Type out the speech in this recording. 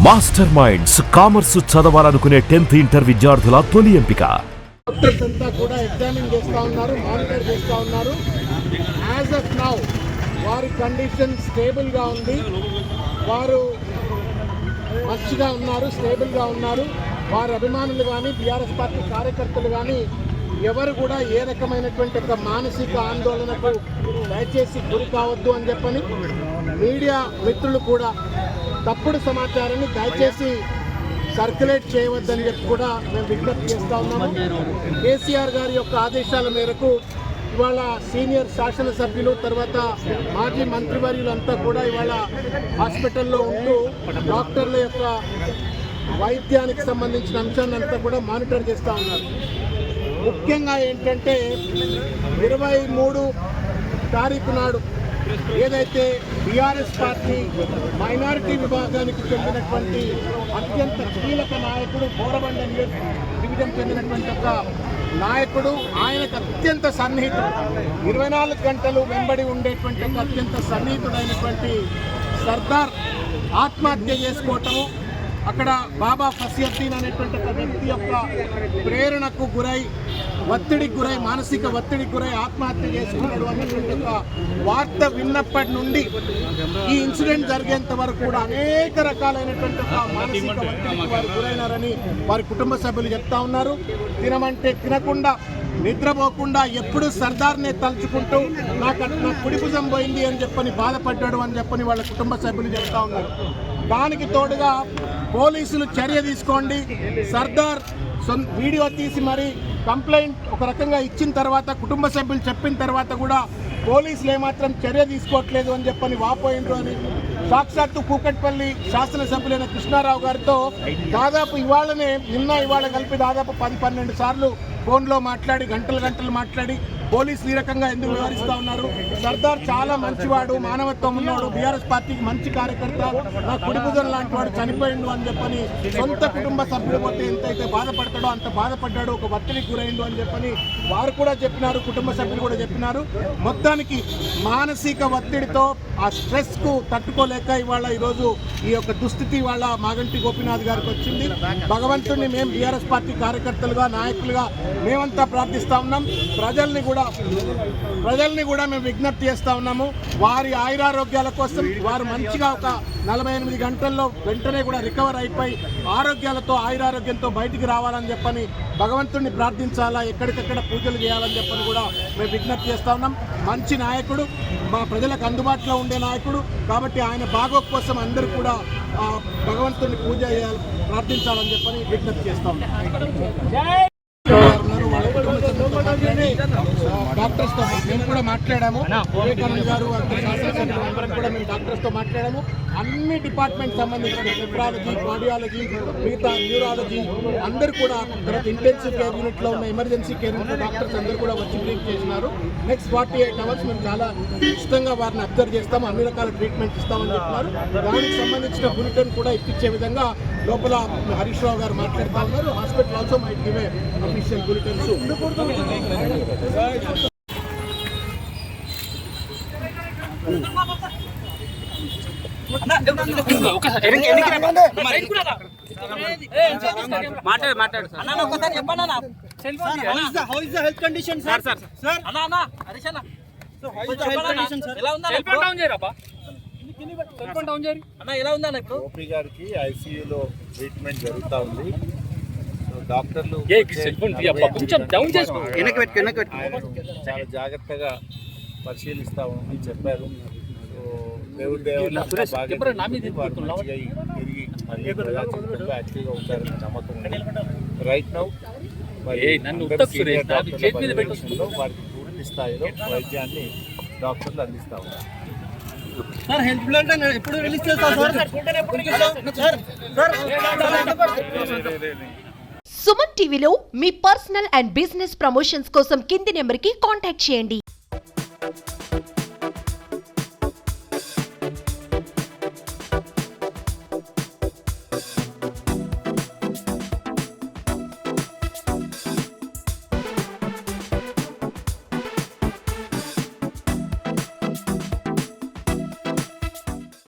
Master minds commerce చదవాలనుకునే 10th inter విద్యార్థుల తొలి ఎంపిక. డాక్టర్స్ అంతా కూడా ఎగ్జామిన్ చేస్తూ ఉన్నారు, మానిటర్ చేస్తూ ఉన్నారు. యాజ్ ఆఫ్ నౌ వారి కండిషన్ స్టేబుల్గా ఉంది, వారు మంచిగా ఉన్నారు, స్టేబుల్గా ఉన్నారు. వారి అభిమానులు కానీ బీఆర్ఎస్ పార్టీ కార్యకర్తలు కానీ ఎవరు కూడా ఏ రకమైనటువంటి ఒక మానసిక ఆందోళనకు దయచేసి గురి కావద్దు అని చెప్పని మీడియా మిత్రులు కూడా తప్పుడు సమాచారాన్ని దయచేసి సర్క్యులేట్ చేయవద్దని చెప్పి కూడా మేము విజ్ఞప్తి చేస్తూ ఉన్నాము. కేసీఆర్ గారి యొక్క ఆదేశాల మేరకు ఇవాళ సీనియర్ శాసనసభ్యులు తర్వాత మాజీ మంత్రివర్యులంతా కూడా ఇవాళ హాస్పిటల్లో ఉంటూ డాక్టర్ల యొక్క వైద్యానికి సంబంధించిన అంశాన్ని అంతా కూడా మానిటర్ చేస్తూ ఉన్నారు. ముఖ్యంగా ఏంటంటే 23 తారీఖు నాడు ఏదైతే బీఆర్ఎస్ పార్టీ మైనారిటీ విభాగానికి చెందినటువంటి అత్యంత కీలక నాయకుడు బోరబండ డివిజన్ చెందినటువంటి ఒక నాయకుడు, ఆయనకు అత్యంత సన్నిహితుడు, 24 గంటలు వెంబడి ఉండేటువంటి ఒక అత్యంత సన్నిహితుడైనటువంటి సర్దార్ ఆత్మహత్య చేసుకోవటము, అక్కడ బాబా ఫసియుద్దీన్ అనేటువంటి ఒక వ్యక్తి యొక్క ప్రేరణకు గురై ఒత్తిడికి గురై మానసిక ఒత్తిడికి గురై ఆత్మహత్య చేసుకున్నాడు అనేటువంటి ఒక వార్త విన్నప్పటి నుండి ఈ ఇన్సిడెంట్ జరిగేంత వరకు కూడా అనేక రకాలైనటువంటి ఒక మానసిక ఒత్తిడికి వారు గురైనారని వారి కుటుంబ సభ్యులు చెప్తా ఉన్నారు. తినమంటే తినకుండా, నిద్రపోకుండా ఎప్పుడు సర్దార్నే తలుచుకుంటూ నా కుడి భుజం పోయింది అని చెప్పని బాధపడ్డాడు అని చెప్పని వాళ్ళ కుటుంబ సభ్యులు చెప్తా ఉన్నారు. దానికి తోడుగా పోలీసులు చర్య తీసుకోండి, సర్దార్ వీడియో తీసి మరి కంప్లైంట్ ఒక రకంగా ఇచ్చిన తర్వాత కుటుంబ సభ్యులు చెప్పిన తర్వాత కూడా పోలీసులు ఏమాత్రం చర్య తీసుకోవట్లేదు అని చెప్పని వాపోయిండ్రు అని సాక్షాత్తు కూకట్పల్లి శాసనసభ్యులైన కృష్ణారావు గారితో దాదాపు ఇవాళ కలిపి దాదాపు 10-12 సార్లు ఫోన్లో మాట్లాడి గంటలు మాట్లాడి పోలీసులు ఈ రకంగా ఎందుకు వ్యవహరిస్తూ ఉన్నారు. సర్దార్ చాలా మంచివాడు, మానవత్వం ఉన్నవాడు, బీఆర్ఎస్ పార్టీకి మంచి కార్యకర్త, నా కుడిభుజం లాంటి వాడు చనిపోయిండు అని చెప్పని సొంత కుటుంబ సభ్యులు పోతే ఎంతైతే బాధపడతాడో అంత బాధపడ్డాడు, ఒక ఒత్తిడికి గురైండు అని చెప్పని వారు కూడా చెప్పినారు, కుటుంబ సభ్యులు కూడా చెప్పినారు. మొత్తానికి మానసిక ఒత్తిడితో ఆ స్ట్రెస్కు తట్టుకోలేక ఇవాళ ఈరోజు ఈ యొక్క దుస్థితి వాళ్ళ మాగంటి గోపీనాథ్ గారికి వచ్చింది. భగవంతుడిని మేము బీఆర్ఎస్ పార్టీ కార్యకర్తలుగా, నాయకులుగా మేమంతా ప్రార్థిస్తూ ఉన్నాం. ప్రజల్ని కూడా మేము విజ్ఞప్తి చేస్తూ ఉన్నాము. వారి ఆయురారోగ్యాల కోసం వారు మంచిగా ఒక 48 గంటల్లో వెంటనే కూడా రికవర్ అయిపోయి ఆరోగ్యాలతో ఆయురారోగ్యంతో బయటికి రావాలని చెప్పని భగవంతుడిని ప్రార్థించాలా, ఎక్కడికక్కడ పూజలు చేయాలని చెప్పని కూడా మేము విజ్ఞప్తి చేస్తూ ఉన్నాం. మంచి నాయకుడు, మా ప్రజలకు అందుబాటులో ఉండే నాయకుడు కాబట్టి ఆయన బాగోగు కోసం అందరూ కూడా భగవంతుడిని పూజ చేయాలి, ప్రార్థించాలని చెప్పని విజ్ఞప్తి చేస్తూ ఉన్నాం. డాక్టర్స్తో మేము కూడా మాట్లాడాము, వివేకానంద గారు శాసనసభ్యులు కూడా మేము డాక్టర్స్తో మాట్లాడాము. అన్ని డిపార్ట్మెంట్ సంబంధించిన నెఫ్రాలజీ, కార్డియాలజీ, మిగతా న్యూరాలజీ అందరూ కూడా, తర్వాత ఇంటెన్సివ్ కేర్ యూనిట్లో ఉన్న ఎమర్జెన్సీ కేర్ యూనిట్లో డాక్టర్స్ అందరూ కూడా వచ్చి బ్రీఫ్ చేసినారు. నెక్స్ట్ 48 అవర్స్ మేము చాలా ఇష్టంగా వారిని అబ్జర్వ్ చేస్తాము, అన్ని రకాల ట్రీట్మెంట్ ఇస్తామని చెప్తున్నారు. దానికి సంబంధించిన బులెటిన్ కూడా ఇప్పించే విధంగా లోపల హరీష్ రావు గారు మాట్లాడుతూ ఉన్నారు. Hospital also might give a official bulletins. Gopi గారికి ఐసీయూలో ట్రీట్మెంట్ జరుగుతూ ఉంది. డాక్టర్లు చాలా జాగ్రత్తగా పరిశీలిస్తామని చెప్పారు. దేవుడి యాక్టివ్గా ఉంటారని నమ్మకం ఉంది. రైట్ నౌ వారికి పూర్తి స్థాయిలో వైద్యాన్ని డాక్టర్లు అందిస్తా ఉన్నారు. సుమన్ టీవీలో మీ పర్సనల్ అండ్ బిజినెస్ ప్రమోషన్స్ కోసం కింది నెంబర్కి కాంటాక్ట్ చేయండి.